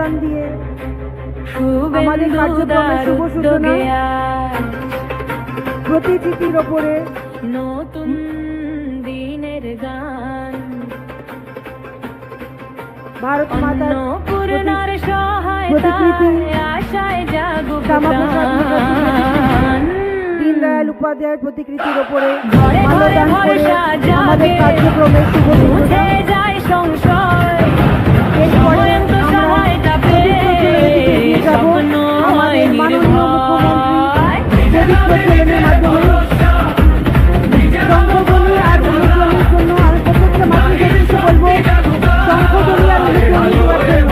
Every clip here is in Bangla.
যোগদান দিয়ে আমাদের কার্যক্রমের শুভ সূচনা। প্রতিকৃতির ওপরে নতুন দিনের গান, ভারত মাতার পূর্ণার সহায়তায় আশায় জাগুক প্রাণ। দীনদয়াল উপাধ্যায়ের প্রতিকৃতির ওপরে ঘরে ঘরে মাল্যদান করে ভরসা আমাদের জাগে, কার্যক্রমের শুভ সূচনা। মুছে যায় সংশয়, এরপরে অনন্ত আমরা সহায়তা পেয়ে যাব স্বপ্ন আমাদের মাননীয় মুখ্যমন্ত্রী প্রদীপ প্রজ্বলনের মাধ্যমে শঙ্খধ্বনি আর অনুধ্বনির জন্য আমি প্রত্যেকটা মাতৃদেরকে বলবো শঙ্খধ্বনি আর অনুধ্বনি দেওয়ার জন্য।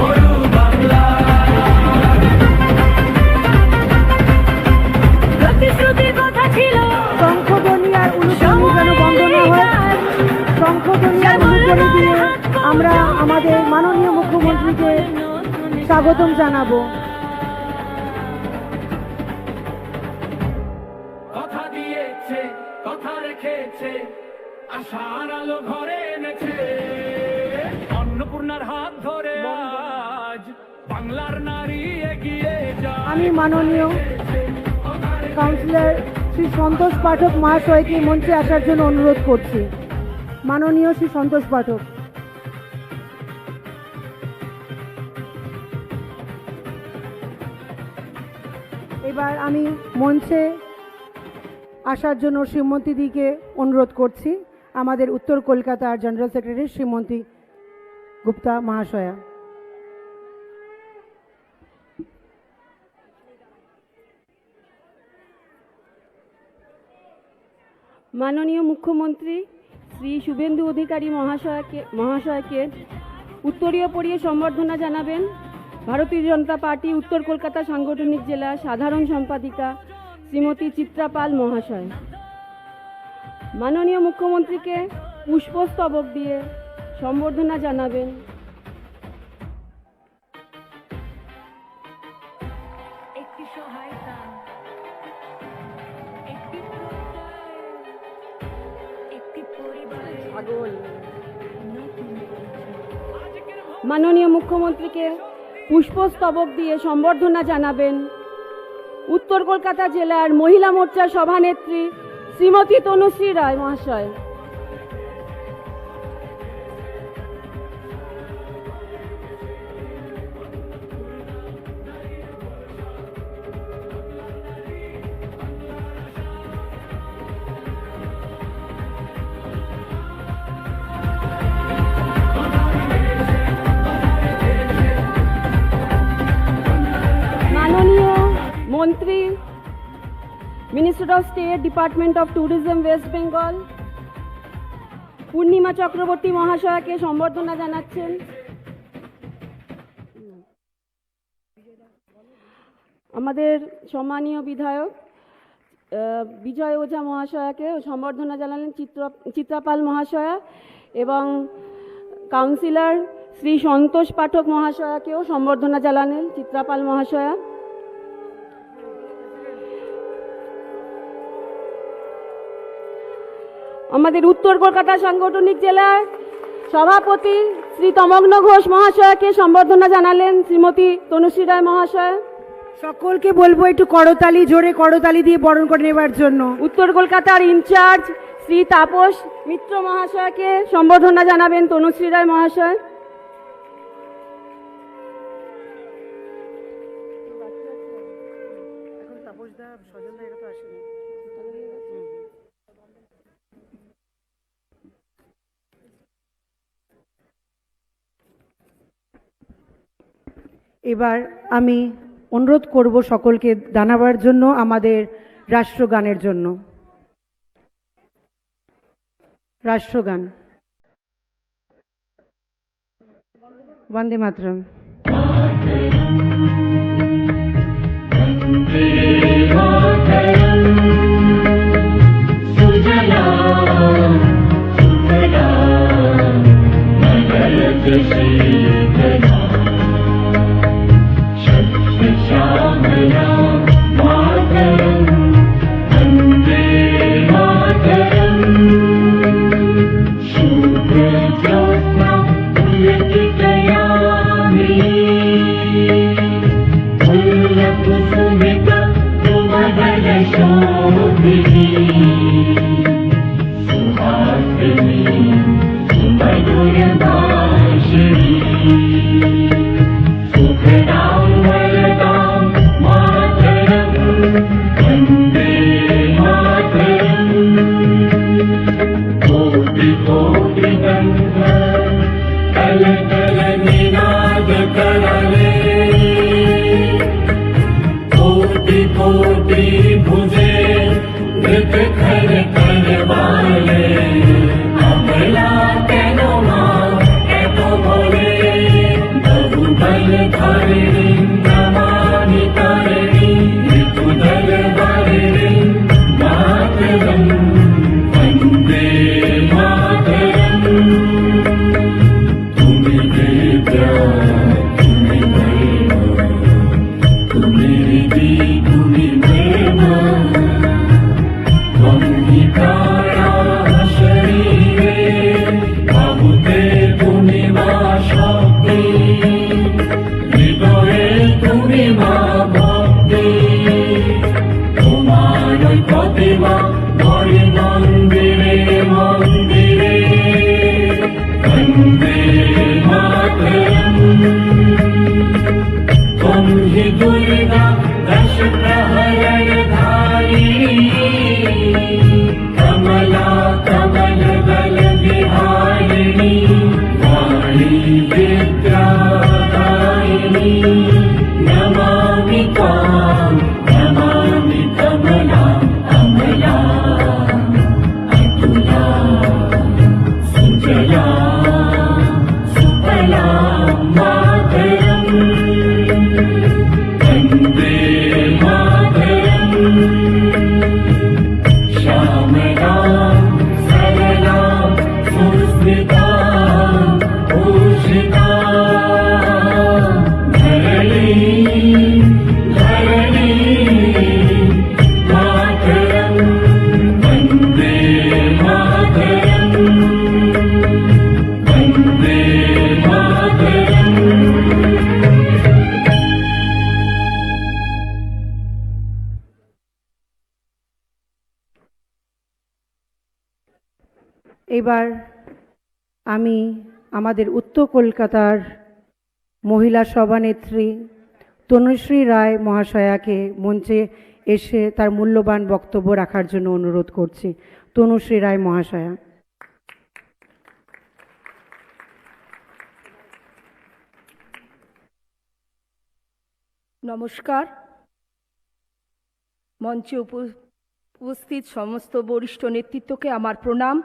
প্রতিশ্রুতির কথা ছিল শঙ্খধ্বনি আর অনুধ্বনি যেন বন্ধ না হয়, শঙ্খধ্বনি আর অনুধ্বনি দিয়ে আমরা আমাদের মাননীয় মুখ্যমন্ত্রীকে স্বাগতম জানাবো। কথা দিয়েছে, কথা রেখেছে, আশার আলো ঘরে এনেছে। অন্নপূর্ণার হাত ধরে আজ বাংলার নারী এগিয়ে যায়। আমি মাননীয় কাউন্সিলর শ্রী সন্তোষ পাঠক মহাশয়কে মঞ্চে আসার জন্য অনুরোধ করছি। মাননীয় শ্রী সন্তোষ পাঠক। এবার আমি মঞ্চে আসার জন্য শ্রীমতীদিকে অনুরোধ করছি, আমাদের উত্তর কলকাতার জেনারেল সেক্রেটারি শ্রীমতী গুপ্তা মহাশয়া। মাননীয় মুখ্যমন্ত্রী শ্রী শুভেন্দু অধিকারী মহাশয়কে উত্তরীয় পরিয়ে সম্বর্ধনা জানাবেন ভারতীয় জনতা পার্টি উত্তর কলকাতা সাংগঠনিক জেলা সাধারণ সম্পাদিকা শ্রীমতী চিত্রা পাল মহাশয়। মাননীয় মুখ্যমন্ত্রীকে পুষ্পস্তবক দিয়ে সম্বর্ধনা জানাবেন একটি সহায়তা, একটি প্রত্যয়, একটি পরিবার। মাননীয় মুখ্যমন্ত্রীকে পুষ্পস্তবক দিয়ে সম্বর্ধনা জানাবেন উত্তর কলকাতা জেলার মহিলা মোর্চার সভানেত্রী শ্রীমতী তনুশ্রী রায় মহাশয়। মাননীয় মন্ত্রী minister of state department of tourism West Bengal Purnima Chakraborty মহাশয়াকে সম্বর্ধনা জানাচ্ছেন। আমাদের সম্মানীয় বিধায়ক বিজয় ওঝা মহাশয়াকে সম্বর্ধনা জানালেন চিত্রাপাল মহাশয়া এবং কাউন্সিলর শ্রী সন্তোষ পাঠক মহাশয়াকেও সম্বর্ধনা জানালেন চিত্রাপাল মহাশয়া। আমাদের উত্তর কলকাতা সাংগঠনিক জেলার সভাপতি শ্রী তমগ্ন ঘোষ মহাশয়কে সম্বর্ধনা জানালেন শ্রীমতী তনুশ্রী রায় মহাশয়। সকলকে বলবো একটু করতালি, জোরে করতালি দিয়ে বরণ করে নেবার জন্য। উত্তর কলকাতার ইনচার্জ শ্রী তাপস মিত্র মহাশয়কে সম্বর্ধনা জানাবেন তনুশ্রী রায় মহাশয়। এবার আমি অনুরোধ করব সকলকে দাঁড়াবার জন্য আমাদের রাষ্ট্রগানের জন্য। রাষ্ট্রগান বন্দে মাতরম। करवाले अबला केन मा एत बोले बहुबल धारिणी नमामि तारिणी ऋतुदल वारिणी मातरम वन्दे मातरम तुमि विद्या तुमि वैभव तुमि रिद्धि तुमि प्रेमा त्वं हि प्राणा शरीरे बाहुते तुमि मा शक्ति হৃদয়ে তুমি মা ভক্তি তোমার প্রতিমা ঘরে মন্দিরে মন্দিরে বন্দে মাতরম त्वं हि दुर्गा दश प्रहरणधारी कमला कमल दल विहारिणी वाणी विद्यादायिनी नमामि त्वां नमामि कमला अमला अतुला सुजला सुफला मातरम वन्दे मातरम श्यामलां सरलां सुस्मितां भूषितां धरणीं मातरं वन्दे मातरं वन्दे मातरम् এবার আমি আমাদের উত্তর কলকাতার মহিলা সভানেত্রী তনুশ্রী রায় মহাশয়াকে মঞ্চে এসে তার মূল্যবান বক্তব্য রাখার জন্য অনুরোধ করছি। তনুশ্রী রায় মহাশয়া। নমস্কার। মঞ্চে উপস্থিত সমস্ত বরিষ্ঠ নেতৃত্বকে আমার প্রণাম।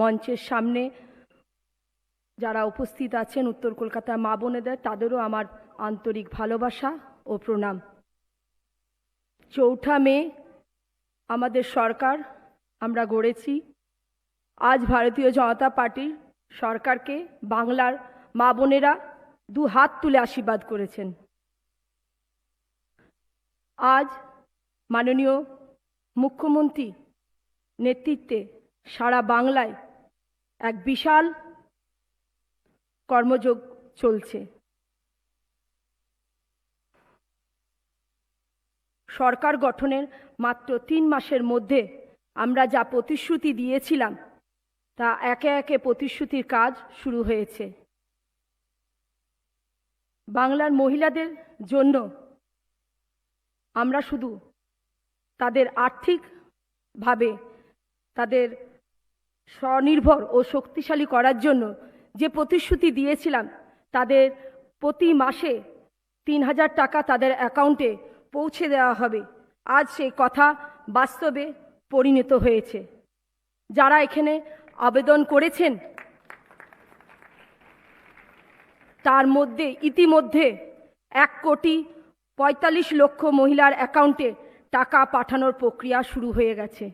মঞ্চের সামনে যারা উপস্থিত আছেন উত্তর কলকাতার মা বোনেদের, তাদেরও আমার আন্তরিক ভালোবাসা ও প্রণাম। 4 মে আমাদের সরকার আমরা গড়েছি। আজ ভারতীয় জনতা পার্টির সরকারকে বাংলার মা বোনেরা 2 হাত তুলে আশীর্বাদ করেছেন। আজ মাননীয় মুখ্যমন্ত্রী নেতৃত্বে সারা বাংলায় এক বিশাল কর্মযোগ চলছে। সরকার গঠনের মাত্র 3 মাসের মধ্যে আমরা যা প্রতিশ্রুতি দিয়েছিলাম তা একে একে প্রতিশ্রুতির কাজ শুরু হয়েছে। বাংলার মহিলাদের জন্য আমরা শুধু তাদের আর্থিকভাবে তাদের স্বনির্ভর ও শক্তিশালী করার জন্য যে প্রতিশ্রুতি দিয়েছিলাম, তাদের প্রতি মাসে 3000 টাকা তাদের অ্যাকাউন্টে পৌঁছে দেওয়া হবে। আজ সেই কথা বাস্তবে পরিণত হয়েছে। যারা এখানে আবেদন করেছেন তার মধ্যে ইতিমধ্যে 1,45,00,000 মহিলার অ্যাকাউন্টে টাকা পাঠানোর প্রক্রিয়া শুরু হয়ে গেছে।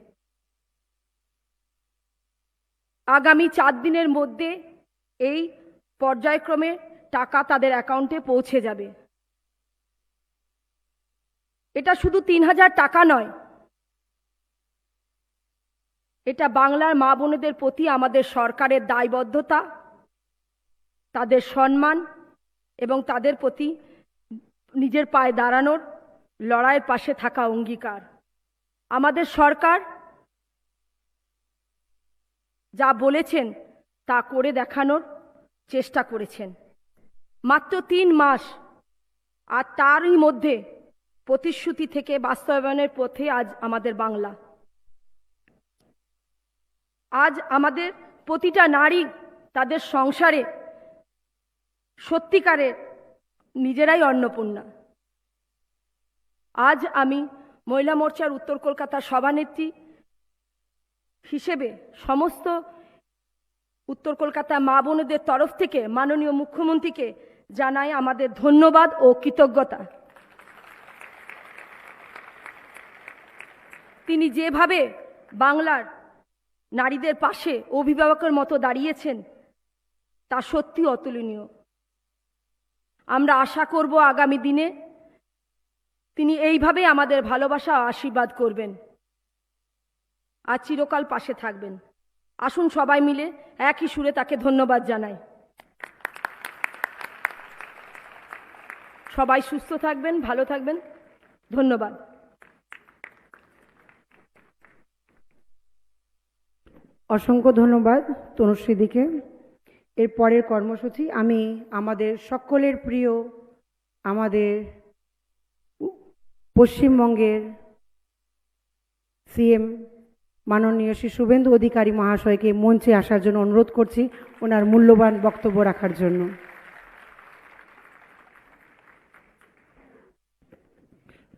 আগামী 4 দিনের মধ্যে এই পর্যায়ক্রমে টাকা তাদের অ্যাকাউন্টে পৌঁছে যাবে। এটা শুধু 3000 টাকা নয়, এটা বাংলার মা বোনেদের প্রতি আমাদের সরকারের দায়বদ্ধতা, তাদের সম্মান এবং তাদের প্রতি নিজের পায়ে দাঁড়ানোর লড়াইয়ের পাশে থাকা অঙ্গীকার। আমাদের সরকার যা বলেছেন তা করে দেখানোর চেষ্টা করেছেন। মাত্র 3 মাস, আর তারই মধ্যে প্রতিশ্রুতি থেকে বাস্তবায়নের পথে আজ আমাদের বাংলা। আজ আমাদের প্রতিটা নারী তাদের সংসারে সত্যিকারের নিজেরাই অন্নপূর্ণা। আজ আমি মহিলা মোর্চার উত্তর কলকাতার সভানেত্রী হিসেবে সমস্ত উত্তর কলকাতা মা বোনদের তরফ থেকে মাননীয় মুখ্যমন্ত্রীকে জানাই আমাদের ধন্যবাদ ও কৃতজ্ঞতা। তিনি যেভাবে বাংলার নারীদের পাশে অভিভাবকের মতো দাঁড়িয়েছেন তা সত্যি অতুলনীয়। আমরা আশা করব আগামী দিনে তিনি এইভাবে আমাদের ভালোবাসা ও আশীর্বাদ করবেন আর চিরকাল পাশে থাকবেন। আসুন সবাই মিলে একই সুরে তাকে ধন্যবাদ জানাই। সবাই সুস্থ থাকবেন, ভালো থাকবেন। ধন্যবাদ। অসংখ্য ধন্যবাদ তনুশ্রীদিকে। এর পরের কর্মসূচি আমি আমাদের সকলের প্রিয়, আমাদের পশ্চিমবঙ্গের সিএম মাননীয় শ্রী শুভেন্দু অধিকারী মহাশয়কে মঞ্চে আসার জন্য অনুরোধ করছি, ওনার মূল্যবান বক্তব্য রাখার জন্য।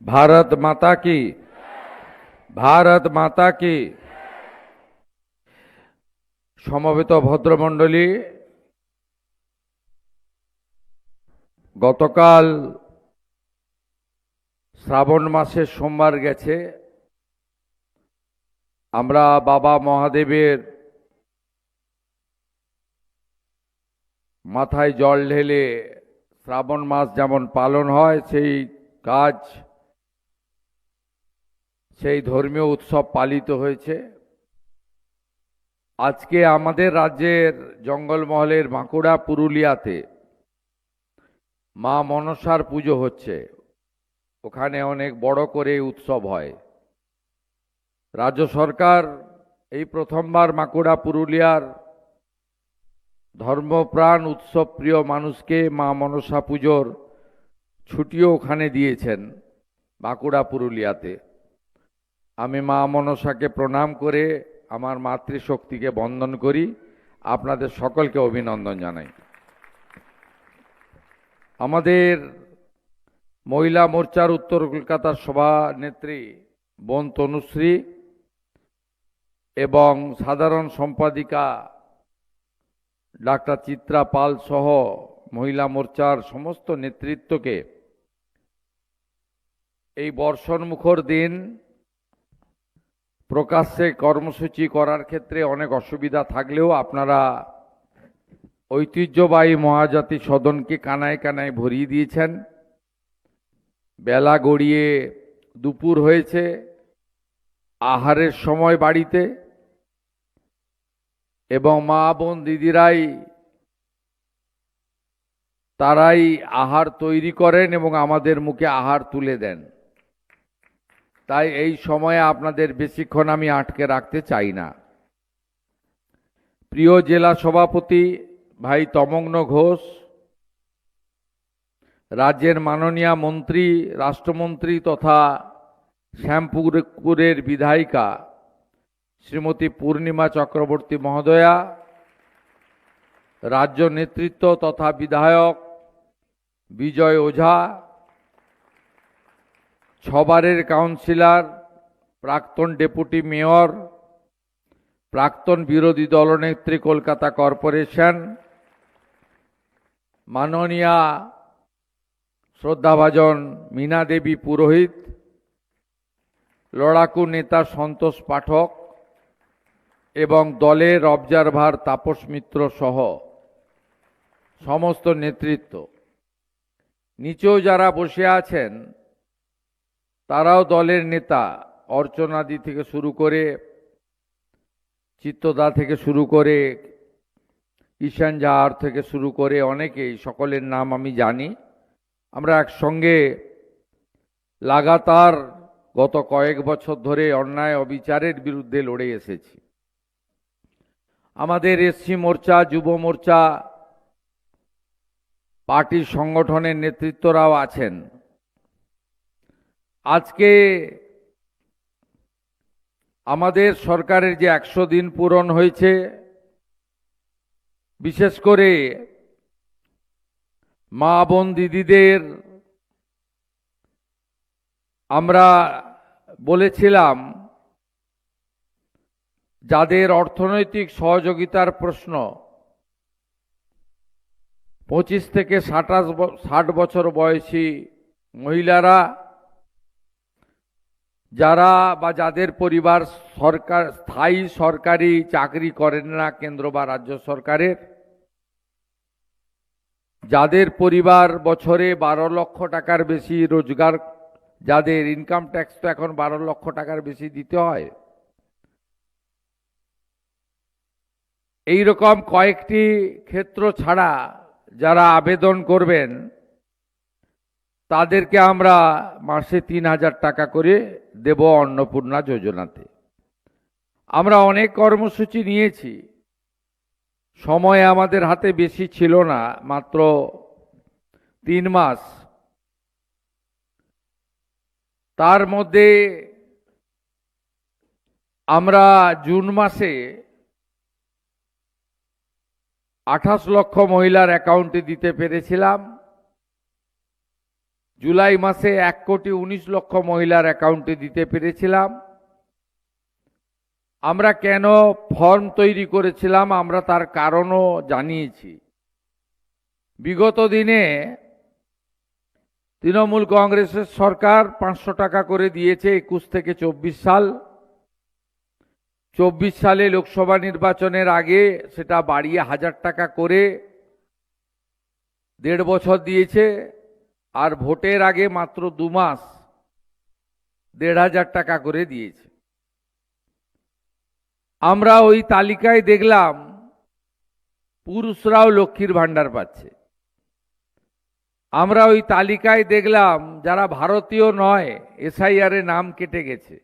भारत माता की, भारत माता की। সমবেত ভদ্রমণ্ডলী, গতকাল শ্রাবণ মাসের সোমবার গেছে। আমরা বাবা মহাদেবের মাথায় জল ঢেলে শ্রাবণ মাস যেমন পালন হয় সেই কাজ, সেই ধর্মীয় উৎসব পালিত হয়েছে। আজকে আমাদের রাজ্যের জঙ্গলমহলের বাঁকুড়া পুরুলিয়াতে মা মনসার পুজো হচ্ছে। ওখানে অনেক বড় করে উৎসব হয়। রাজ্য সরকার এই প্রথমবার বাঁকুড়া পুরুলিয়ার ধর্মপ্রাণ উৎসব প্রিয় মানুষকে মা মনসা পুজোর ছুটিও ওখানে দিয়েছেন বাঁকুড়া পুরুলিয়াতে। আমি মা মনসাকে প্রণাম করে আমার মাতৃশক্তিকে বন্দন করি, আপনাদের সকলকে অভিনন্দন জানাই। আমাদের মহিলা মোর্চার উত্তর কলকাতার সভানেত্রী বোন তনুশ্রী এবং সাধারণ সম্পাদিকা ডাক্তার চিত্রা পাল সহ মহিলা মোর্চার সমস্ত নেতৃত্বকে এই বর্ষণমুখর দিন প্রকাশ্যে কর্মসূচি করার ক্ষেত্রে অনেক অসুবিধা থাকলেও আপনারা ঐতিহ্যবাহী মহাজাতি সদনকে কানায় কানায় ভরিয়ে দিয়েছেন। বেলা গড়িয়ে দুপুর হয়েছে, আহারের সময় বাড়িতে, এবং মা বোন দিদিরাই তারাই আহার তৈরি করেন এবং আমাদের মুখে আহার তুলে দেন। তাই এই সময়ে আপনাদের বেশিক্ষণ আমি আটকে রাখতে চাই না। প্রিয় জেলা সভাপতি ভাই তমগ্ন ঘোষ, রাজ্যের মাননীয় মন্ত্রী, রাষ্ট্রমন্ত্রী তথা শ্যামপুকুরের বিধায়িকা শ্রীমতী পূর্ণিমা চক্রবর্তী মহোদয়া, রাজ্য নেতৃত্ব তথা বিধায়ক বিজয় ওঝা, ছবারের কাউন্সিলর, প্রাক্তন ডেপুটি মেয়র, প্রাক্তন বিরোধী দলনেত্রী কলকাতা কর্পোরেশন, মাননীয়া শ্রদ্ধাভাজন মীনা দেবী পুরোহিত, লড়াকু নেতা সন্তোষ পাঠক এবং দলের অবজারভার তাপস মিত্র সহ সমস্ত নেতৃত্ব, নিচেও যারা বসে আছেন তারাও দলের নেতা, অর্চনাদি থেকে শুরু করে, চিত্তদা থেকে শুরু করে, ঈশান জাহার থেকে শুরু করে অনেকেই, সকলের নাম আমি জানি। আমরা একসঙ্গে লাগাতার গত কয়েক বছর ধরে অন্যায় অবিচারের বিরুদ্ধে লড়ে এসেছি। আমাদের এসসি মোর্চা, যুব মোর্চা, পার্টির সংগঠনের নেতৃত্বরাও আছেন। আজকে আমাদের সরকারের যে 100 দিন পূরণ হয়েছে, বিশেষ করে মা বোন দিদিদের আমরা বলেছিলাম যাদের অর্থনৈতিক সহযোগিতার প্রশ্ন 25 থেকে 60 বছর বয়সী মহিলারা, যারা বা যাদের পরিবার স্থায়ী সরকারি চাকরি করেন না কেন্দ্র বা রাজ্য সরকারের, যাদের পরিবার বছরে 12 লক্ষ টাকার বেশি রোজগার, যাদের ইনকাম ট্যাক্স তো এখন 12 লক্ষ টাকার বেশি দিতে হয়, এই রকম কয়েকটি ক্ষেত্র ছাড়া যারা আবেদন করবেন তাদেরকে আমরা মাসে 3,000 টাকা করে দেব অন্নপূর্ণা যোজনাতে। আমরা অনেক কর্মসূচি নিয়েছি, সময় আমাদের হাতে বেশি ছিল না, মাত্র 3 মাস। তার মধ্যে আমরা জুন মাসে 28 লক্ষ মহিলার অ্যাকাউন্টে দিতে পেরেছিলাম, জুলাই মাসে 1,19,00,000 মহিলার অ্যাকাউন্টে দিতে পেরেছিলাম। আমরা কেন ফর্ম তৈরি করেছিলাম আমরা তার কারণও জানিয়েছি। বিগত দিনে তৃণমূল কংগ্রেসের সরকার 500 টাকা করে দিয়েছে 21 থেকে 24 সাল। 24 সালে লোকসভা নির্বাচনের আগে সেটা বাড়িয়ে 1000 টাকা করে 1.5 বছর দিয়েছে, আর ভোটের আগে মাত্র 2 মাস 1,500 টাকা করে দিয়েছে। আমরা ওই তালিকায় দেখলাম পুরুষরাও লক্ষ্মীর ভাণ্ডার পাচ্ছে। আমরা ওই তালিকায় দেখলাম যারা ভারতীয় নয়, এসআইআর এ নাম কেটে গেছে,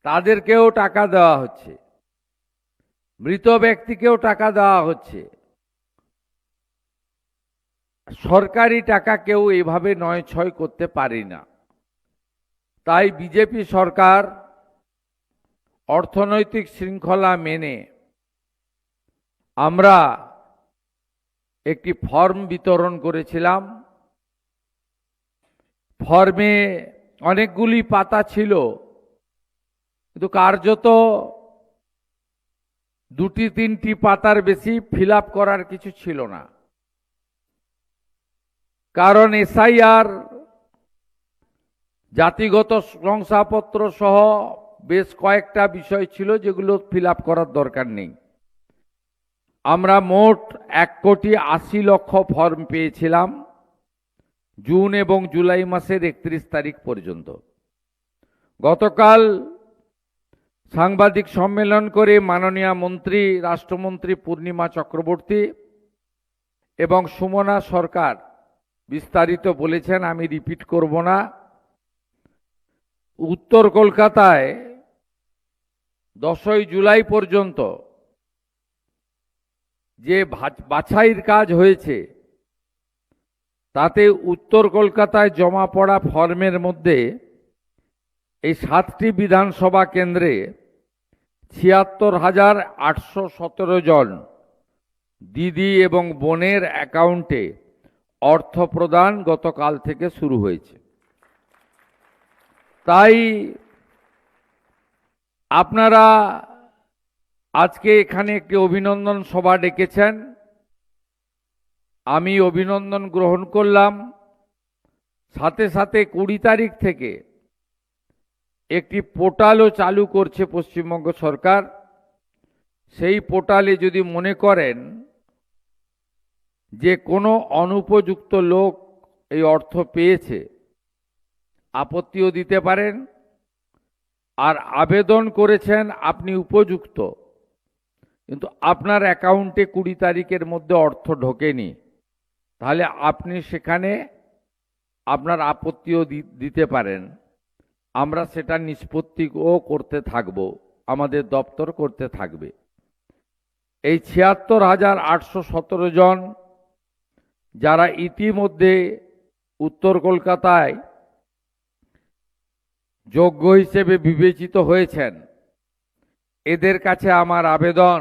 তাদেরকেও টাকা দেওয়া হচ্ছে, মৃত ব্যক্তিকেও টাকা দেওয়া হচ্ছে। সরকারি টাকা কেউ এভাবে নয় ছয় করতে পারি না। তাই বিজেপি সরকার অর্থনৈতিক শৃঙ্খলা মেনে আমরা একটি ফর্ম বিতরণ করেছিলাম। ফর্মে অনেকগুলি পাতা ছিল, কিন্তু কার্যত 2-3টি পাতার বেশি ফিল আপ করার কিছু ছিল না। কারণ এসআইআর, জাতিগত শংসাপত্র সহ বেশ কয়েকটা বিষয় ছিল যেগুলো ফিল আপ করার দরকার নেই। আমরা মোট 1,80,00,000 ফর্ম পেয়েছিলাম জুন এবং জুলাই মাসের 31 তারিখ পর্যন্ত। গতকাল সাংবাদিক সম্মেলন করে মাননীয় মন্ত্রী, রাষ্ট্রমন্ত্রী পূর্ণিমা চক্রবর্তী এবং সুমনা সরকার বিস্তারিত বলেছেন, আমি রিপিট করব না। উত্তর কলকাতায় 10ই জুলাই পর্যন্ত যে বাছাইয়ের কাজ হয়েছে তাতে উত্তর কলকাতায় জমা পড়া ফর্মের মধ্যে এই 7টি বিধানসভা কেন্দ্রে 76,817 জন দিদি এবং বোনের অ্যাকাউন্টে অর্থ প্রদান গতকাল থেকে শুরু হয়েছে। তাই আপনারা আজকে এখানে একটি অভিনন্দন সভা ডেকেছেন, আমি অভিনন্দন গ্রহণ করলাম। সাথে সাথে 20 তারিখ থেকে একটি পোর্টালও চালু করছে পশ্চিমবঙ্গ সরকার। সেই পোর্টালে যদি মনে করেন যে কোনো অনুপযুক্ত লোক এই অর্থ পেয়েছে, আপত্তিও দিতে পারেন। আর আবেদন করেছেন আপনি উপযুক্ত, কিন্তু আপনার অ্যাকাউন্টে 20 তারিখের মধ্যে অর্থ ঢোকেনি, তাহলে আপনি সেখানে আপনার আপত্তিও দিতে পারেন। আমরা সেটা নিষ্পত্তিও করতে থাকব, আমাদের দপ্তর করতে থাকবে। এই 76,817 জন যারা ইতিমধ্যে উত্তর কলকাতায় যোগ্য হিসেবে বিবেচিত হয়েছেন, এদের কাছে আমার আবেদন,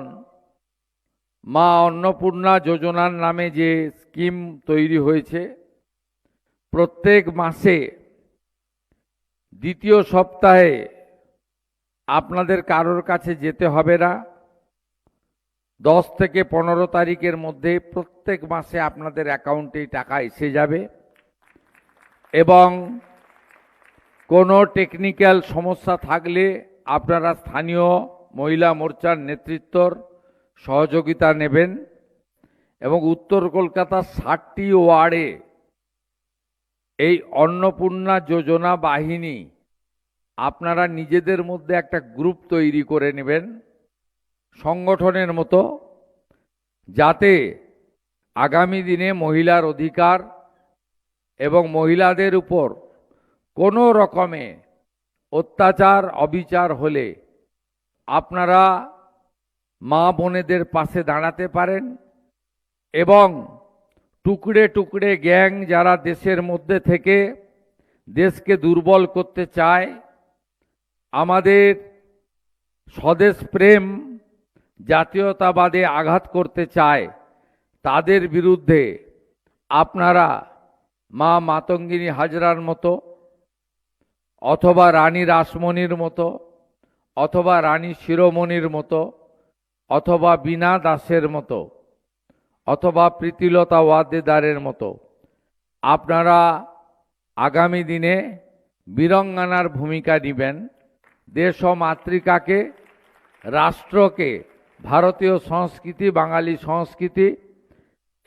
মা অন্নপূর্ণা যোজনার নামে যে স্কিম তৈরি হয়েছে, প্রত্যেক মাসে 2য় সপ্তাহে আপনাদের কারোর কাছে যেতে হবে না। 10 থেকে 15 তারিখের মধ্যে প্রত্যেক মাসে আপনাদের অ্যাকাউন্টে টাকা এসে যাবে এবং কোনো টেকনিক্যাল সমস্যা থাকলে আপনারা স্থানীয় মহিলা মোর্চার নেতৃত্বর সহযোগিতা নেবেন এবং উত্তর কলকাতার 60টি ওয়ার্ডে এই অন্নপূর্ণা যোজনা বাহিনী আপনারা নিজেদের মধ্যে একটা গ্রুপ তৈরি করে নেবেন সংগঠনের মতো, যাতে আগামী দিনে মহিলার অধিকার এবং মহিলাদের উপর কোনো রকমে অত্যাচার অবিচার হলে আপনারা মা বোনেদের পাশে দাঁড়াতে পারেন এবং টুকরে টুকরে গ্যাং যারা দেশের মধ্যে থেকে দেশকে দুর্বল করতে চায়, আমাদের স্বদেশ প্রেম জাতীয়তাবাদে আঘাত করতে চায়, তাদের বিরুদ্ধে আপনারা মা মাতঙ্গিনী হাজরার মতো অথবা রানী রাসমণির মতো অথবা রানী শিরোমণির মতো অথবা বীণা দাসের মতো অথবা প্রীতিলতা ওয়াদ্দেদারের মতো আপনারা আগামী দিনে বীরাঙ্গনার ভূমিকা নেবেন। দেশ ও মাতৃকাকে, রাষ্ট্রকে, ভারতীয় সংস্কৃতি, বাঙালি সংস্কৃতি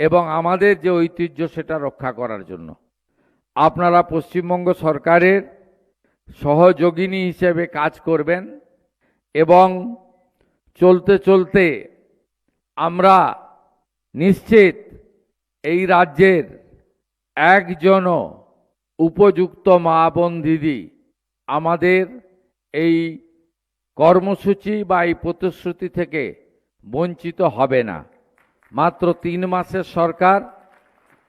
এবং আমাদের যে ঐতিহ্য সেটা রক্ষা করার জন্য আপনারা পশ্চিমবঙ্গ সরকারের সহযোগিনী হিসেবে কাজ করবেন এবং চলতে চলতে আমরা নিশ্চিত এই রাজ্যের একজনও উপযুক্ত মা বোন দিদি আমাদের এই কর্মসূচি বা এই প্রতিশ্রুতি থেকে বঞ্চিত হবে না। মাত্র 3 মাসের সরকার,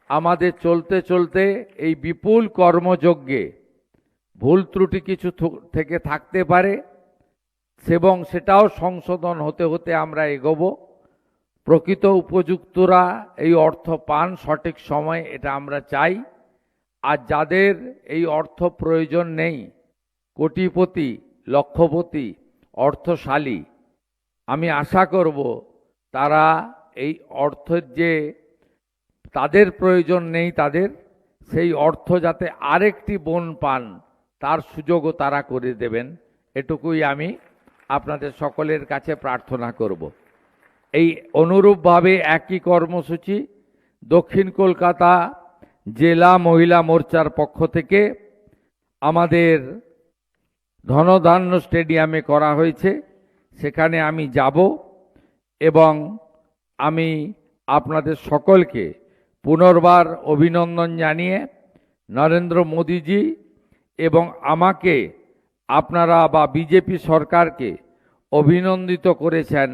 আমাদের চলতে চলতে এই বিপুল কর্মযজ্ঞে ভুল ত্রুটি কিছু থেকে থাকতে পারে এবং সেটাও সংশোধন হতে হতে আমরা এগোবো। প্রকৃত উপযুক্তরা এই অর্থ পান সঠিক সময়, এটা আমরা চাই। আর যাদের এই অর্থ প্রয়োজন নেই, কোটিপতি, লক্ষপতি, অর্থশালী, আমি আশা করব তারা এই অর্থের যে তাদের প্রয়োজন নেই, তাদের সেই অর্থ যাতে আরেকটি বোন পান তার সুযোগও তারা করে দেবেন, এটুকুই আমি আপনাদের সকলের কাছে প্রার্থনা করব। এই অনুরূপভাবে একই কর্মসূচি দক্ষিণ কলকাতা জেলা মহিলা মোর্চার পক্ষ থেকে আমাদের ধনধান্য স্টেডিয়ামে করা হয়েছে। সেখানে আমি যাব এবং আমি আপনাদের সকলকে পুনর্বার অভিনন্দন জানিয়ে নরেন্দ্র মোদীজি এবং আমাকে আপনারা বা বিজেপি সরকারকে অভিনন্দিত করেছেন,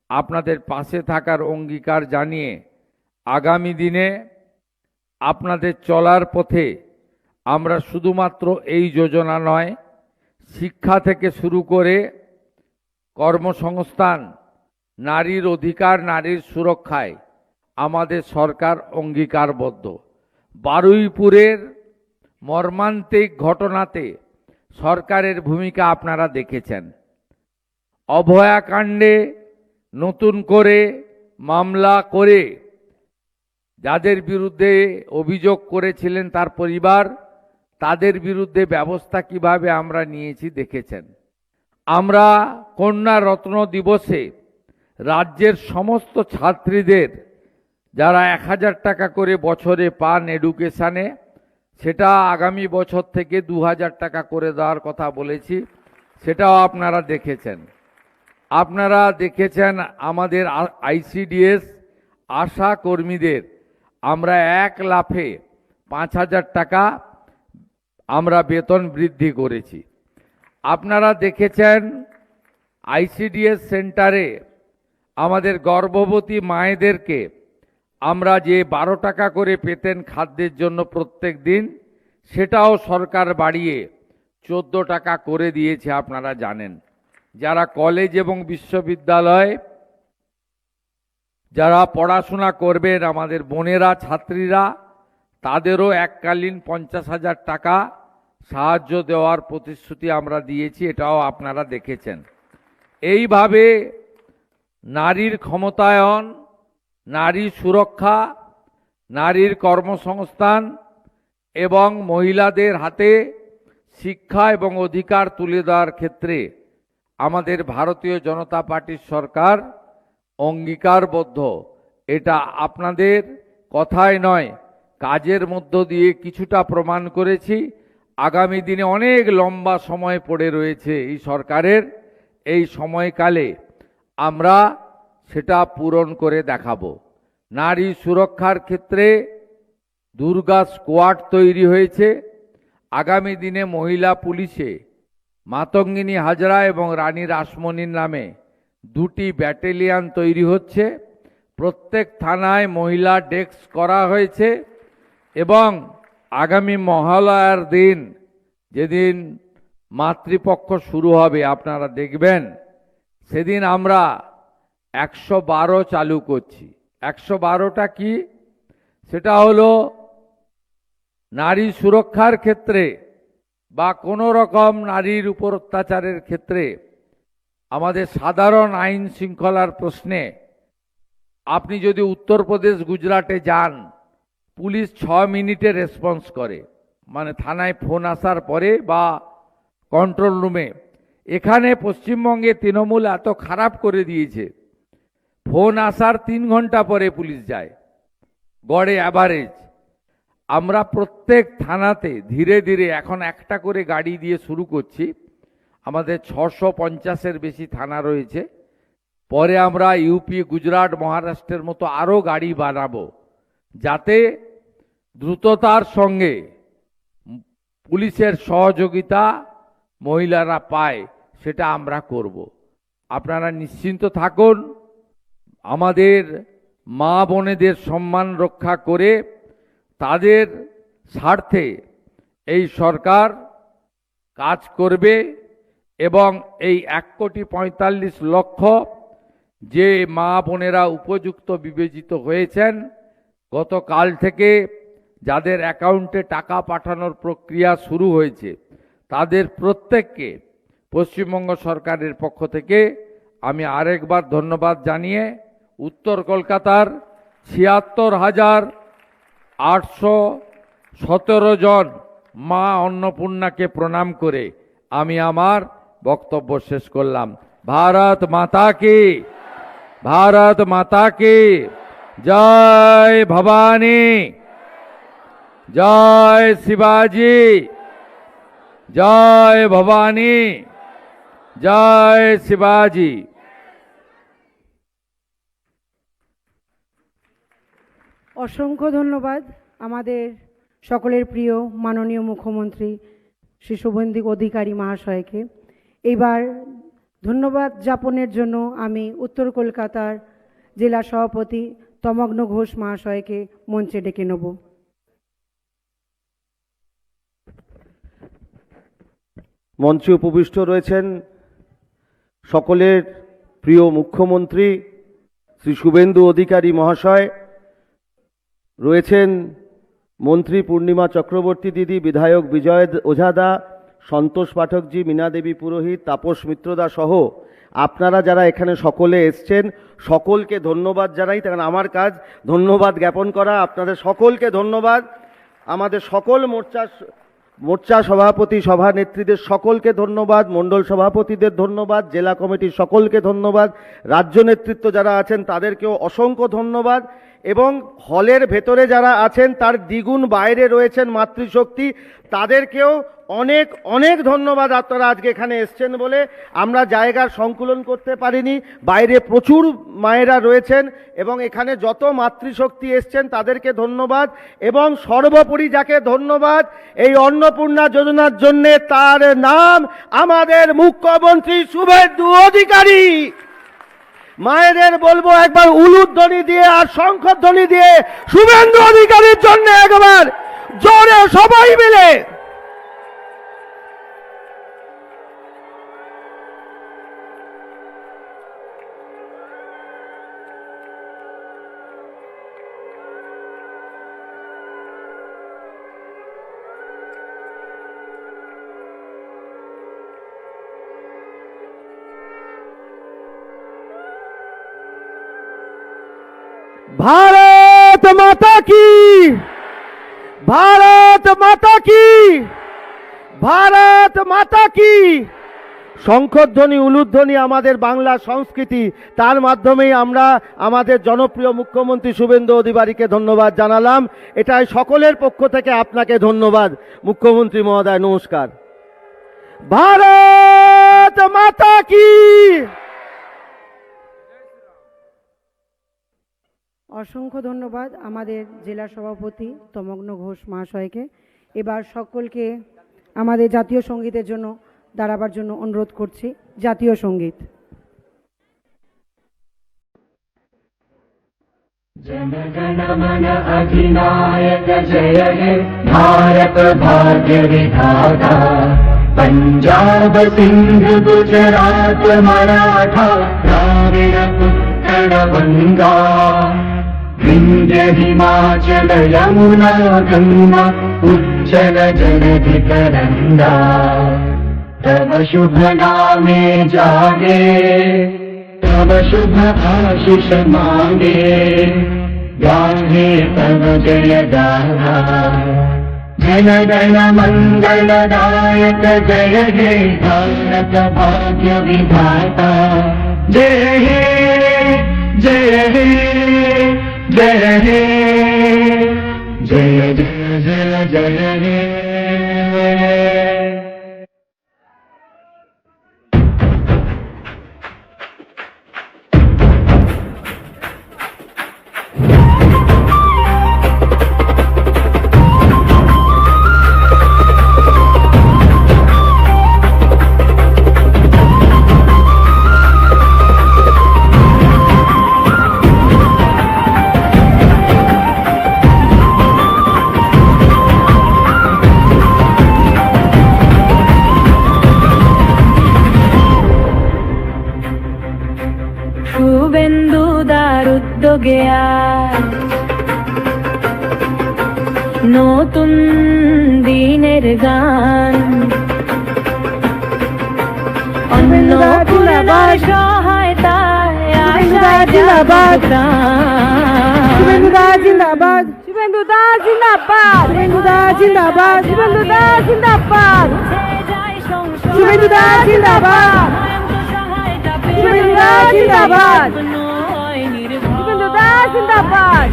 আপনাদের পাশে থাকার অঙ্গীকার জানিয়ে আগামী দিনে আপনাদের চলার পথে আমরা শুধুমাত্র এই যোজনা নয়, শিক্ষা থেকে শুরু করে কর্মসংস্থান, নারীর অধিকার, নারীর সুরক্ষায় আমাদের সরকার অঙ্গীকারবদ্ধ। বারুইপুরের মর্মান্তিক ঘটনাতে সরকারের ভূমিকা আপনারা দেখেছেন। অভয়াকাণ্ডে নতুন করে মামলা করে যাদের বিরুদ্ধে অভিযোগ করেছিলেন তার পরিবার, তাদের বিরুদ্ধে ব্যবস্থা কিভাবে আমরা নিয়েছি দেখেছেন। আমরা কন্যা রত্ন দিবসে রাজ্যের সমস্ত ছাত্রীদের যারা 1000 টাকা করে বছরে পান এডুকেশানে, সেটা আগামী বছর থেকে 2000 টাকা করে দেওয়ার কথা বলেছি, সেটাও আপনারা দেখেছেন। আপনারা দেখেছেন আমাদের আইসিডিএস আশা কর্মীদের আমরা 1 লাফে 5000 টাকা আমরা বেতন বৃদ্ধি করেছি। আপনারা দেখেছেন আইসিডিএস সেন্টারে আমাদের গর্ভবতী মায়েদেরকে আমরা যে 12 টাকা করে পেতেন খাদ্যের জন্য প্রত্যেক দিন, সেটাও সরকার বাড়িয়ে 14 টাকা করে দিয়েছে, আপনারা জানেন। যারা কলেজ এবং বিশ্ববিদ্যালয় যারা পড়াশোনা করবেন, আমাদের বোনেরা ছাত্রীরা, তাদেরও এককালীন 50,000 টাকা সাহায্য দেওয়ার প্রতিশ্রুতি আমরা দিয়েছি, এটাও আপনারা দেখেছেন। এইভাবে নারীর ক্ষমতায়ন, নারী সুরক্ষা, নারীর কর্মসংস্থান এবং মহিলাদের হাতে শিক্ষা এবং অধিকার তুলে দেওয়ার ক্ষেত্রে আমাদের ভারতীয় জনতা পার্টির সরকার অঙ্গীকারবদ্ধ। এটা আপনাদের কথায় নয়, কাজের মধ্য দিয়ে কিছুটা প্রমাণ করেছি। আগামী দিনে অনেক লম্বা সময় পড়ে রয়েছে এই সরকারের, এই সময়কালে আমরা সেটা পূরণ করে দেখাবো। নারী সুরক্ষার ক্ষেত্রে দুর্গা স্কোয়াড তৈরি হয়েছে। আগামী দিনে মহিলা পুলিশে মাতঙ্গিনী হাজরা এবং রানী রাসমণির নামে 2টি ব্যাটালিয়ন তৈরি হচ্ছে। প্রত্যেক থানায় মহিলা ডেস্ক করা হয়েছে এবং আগামী মহালয়ার দিন, যেদিন মাতৃপক্ষ শুরু হবে আপনারা দেখবেন, সেদিন আমরা 112 চালু করছি। 112টা কি? সেটা হলো নারী সুরক্ষার ক্ষেত্রে বা কোনো রকম নারীর উপর অত্যাচারের ক্ষেত্রে আমাদের সাধারণ আইন শৃঙ্খলার প্রশ্নে আপনি যদি উত্তরপ্রদেশ, গুজরাটে যান, পুলিশ 6 মিনিটে রেসপন্স করে, মানে থানায় ফোন আসার পরে বা কন্ট্রোল রুমে। এখানে পশ্চিমবঙ্গে তৃণমূল এত খারাপ করে দিয়েছে, ফোন আসার 3 ঘন্টা পরে পুলিশ যায় গড়ে অ্যাভারেজ। আমরা প্রত্যেক থানাতে ধীরে ধীরে এখন একটা করে গাড়ি দিয়ে শুরু করছি। আমাদের 650-এর বেশি থানা রয়েছে। পরে আমরা ইউপি, গুজরাট, মহারাষ্ট্রের মতো আরও গাড়ি বানাবো, যাতে দ্রুততার সঙ্গে পুলিশের সহযোগিতা মহিলারা পায়, সেটা আমরা করব। আপনারা নিশ্চিন্ত থাকুন, আমাদের মা বোনেদের সম্মান রক্ষা করে তাদের স্বার্থে এই সরকার কাজ করবে এবং এই 1,45,00,000 যে মা বোনেরা উপযুক্ত বিবেচিত হয়েছেন, গতকাল থেকে যাদের অ্যাকাউন্টে টাকা পাঠানোর প্রক্রিয়া শুরু হয়েছে, তাদের প্রত্যেককে পশ্চিমবঙ্গ সরকারের পক্ষ থেকে আমি আরেকবার ধন্যবাদ জানিয়ে উত্তর কলকাতার 76,817 জন মা অন্নপূর্ণাকে প্রণাম করে আমি আমার বক্তব্য শেষ করলাম। ভারত মাতা কি, ভারত মাতা কি জয়। ভবানী জয়, শিবাজি জয়, ভবানী জয়, শিবাজি। অসংখ্য ধন্যবাদ আমাদের সকলের প্রিয় মাননীয় মুখ্যমন্ত্রী শ্রী শুভেন্দু অধিকারী মহাশয়কে। এবার ধন্যবাদ জ্ঞাপনের জন্য আমি উত্তর কলকাতার জেলা সভাপতি তমগ্ন ঘোষ মহাশয়কে মঞ্চে ডেকে নেব। মঞ্চে উপবিষ্ট রয়েছেন সকলের প্রিয় মুখ্যমন্ত্রী শ্রী শুভেন্দু অধিকারী মহাশয়, রয়েছেন মন্ত্রী পূর্ণিমা চক্রবর্তী দিদি, বিধায়ক বিজয় ওঝাদা, সন্তোষ পাঠকজি, মীনা দেবী পুরোহিত, তাপস মিত্রদা সহ আপনারা যারা এখানে সকলে এসছেন, সকলকে ধন্যবাদ জানাই। কারণ আমার কাজ ধন্যবাদ জ্ঞাপন করা। আপনাদের সকলকে ধন্যবাদ। আমাদের সকল মোর্চা সভাপতি, সভানেত্রীদের সকলকে ধন্যবাদ, মণ্ডল সভাপতিদের ধন্যবাদ, জেলা কমিটির সকলকে ধন্যবাদ, রাজ্য নেতৃত্ব যারা আছেন তাদেরকেও অসংখ্য ধন্যবাদ, এবং হলের ভেতরে যারা আছেন তার দ্বিগুণ বাইরে রয়েছেন মাতৃশক্তি, তাদেরকেও অনেক অনেক ধন্যবাদ। আপনারা আজকে এখানে এসছেন বলে আমরা জায়গার সংকুলন করতে পারিনি, বাইরে প্রচুর মায়েরা রয়েছেন এবং এখানে যত মাতৃশক্তি এসছেন তাদেরকে ধন্যবাদ। এবং সর্বোপরি যাকে ধন্যবাদ এই অন্নপূর্ণা যোজনার জন্য, তার নাম আমাদের মুখ্যমন্ত্রী শুভেন্দু অধিকারী। মায়েদের বলবো একবার উলুধ্বনি দিয়ে আর শঙ্খধ্বনি দিয়ে শুভেন্দু অধিকারীর জন্য একবার জোরে সবাই মিলে। ভারত মাতা কি, ভারত মাতা কি, ভারত মাতা কি। শঙ্খধ্বনি উলুধ্বনি আমাদের বাংলা সংস্কৃতি, তার মাধ্যমেই আমরা আমাদের জনপ্রিয় মুখ্যমন্ত্রী শুভেন্দু অধিকারীকে ধন্যবাদ জানালাম। এটাই সকলের পক্ষ থেকে আপনাকে ধন্যবাদ মুখ্যমন্ত্রী মহোদয়, নমস্কার। ভারত মাতা কি। অসংখ্য ধন্যবাদ আমাদের জেলা সভাপতি তমগ্ন ঘোষ মহাশয়কে। এবার সকলকে আমাদের জাতীয় সঙ্গীতের জন্য দাঁড়াবার জন্য অনুরোধ করছি। জাতীয় সঙ্গীত। जनगण मन अधिनायक जय हे भारत भाग्य विधाता पंजाब सिंध गुजरात मराठा द्राविड उत्कल गंगा विंध्य हिमाचल यमुना गंगा उज्जल जलधि तरंगा तव शुभ नामे जागे तव शुभ आशीष मांगे गाहे तव जय गाथा जन गण मंगलदायक जय हे भारत भाग्य विधाता जय हे जय हे जय हे जय जय जय जय हे। শুভেন্দুদার উদ্যোগে আজ নতুন দিনের গান অন্নপূর্ণার সহায়তায় আশা জিন্দাবাদ। প্রাণ। শুভেন্দুদা জিন্দাবাদ, শুভেন্দুদা জিন্দাবাদ, শুভেন্দুদা জিন্দাবাদ, শুভেন্দুদা জিন্দাবাদ, শুভেন্দুদা জিন্দাবাদ, শুভেন্দুদা জিন্দাবাদ, শুভেন্দুদা জিন্দাবাদ,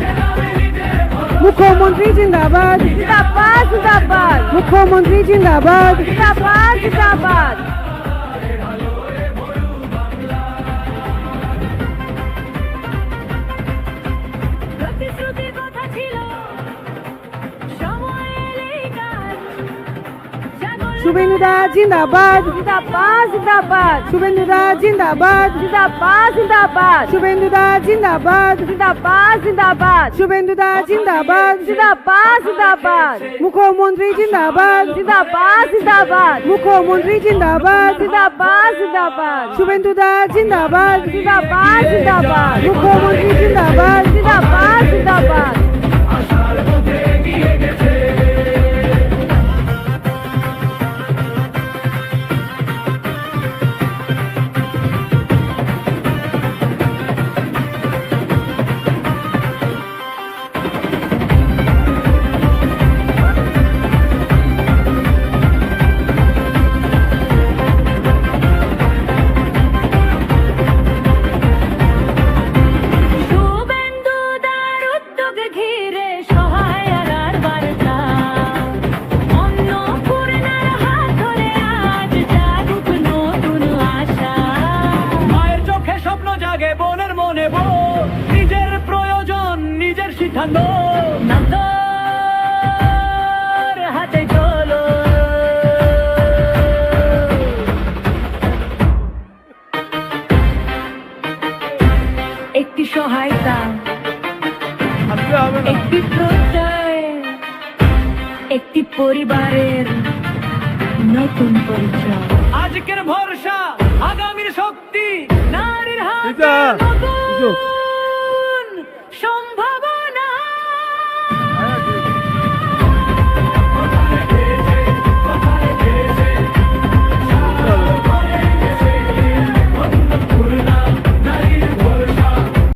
মুখ্যমন্ত্রী জিন্দাবাদ, জিন্দাবাদ জিন্দাবাদ, মুখ্যমন্ত্রী জিন্দাবাদ, জিন্দাবাদ জিন্দাবাদ। প্রতিশ্রুতির কথা ছিল সময় এলেই কাজ জাগল শুভেন্দুদা জিন্দাবাদ, জিন্দাবাদ জিন্দাবাদ, শুভেন্দুদা জিন্দাবাদ, জিন্দাবাদ জিন্দাবাদ, শুভেন্দুদা জিন্দাবাদ, জিন্দাবাদ জিন্দাবাদ, শুভেন্দুদা জিন্দাবাদ, জিন্দাবাদ জিন্দাবাদ, মুখ্যমন্ত্রী জিন্দাবাদ, জিন্দাবাদ জিন্দাবাদ, মুখ্যমন্ত্রী জিন্দাবাদ, জিন্দাবাদ জিন্দাবাদ, শুভেন্দুদা জিন্দাবাদ, জিন্দাবাদ জিন্দাবাদ, মুখ্যমন্ত্রী জিন্দাবাদ, জিন্দাবাদ জিন্দাবাদ। আশার পথে এগিয়ে গেছে শুভেন্দুদার উদ্যোগ ঘিরে সহায়তার বার্তা অন্নপূর্ণার হাত ধরে আজ জাগুক নতুন আশা। মায়ের চোখে স্বপ্ন জাগে, বোনের মনে বোন, নিজের প্রয়োজন নিজের সিদ্ধান্ত না তোর হাতে চলো একটি সহায়তা, একটি প্রত্যয়, একটি পরিবারের নতুন পরিচয়। আজকের ভরসা আগামীর শক্তি নারীর হাতে দিদা, নতুন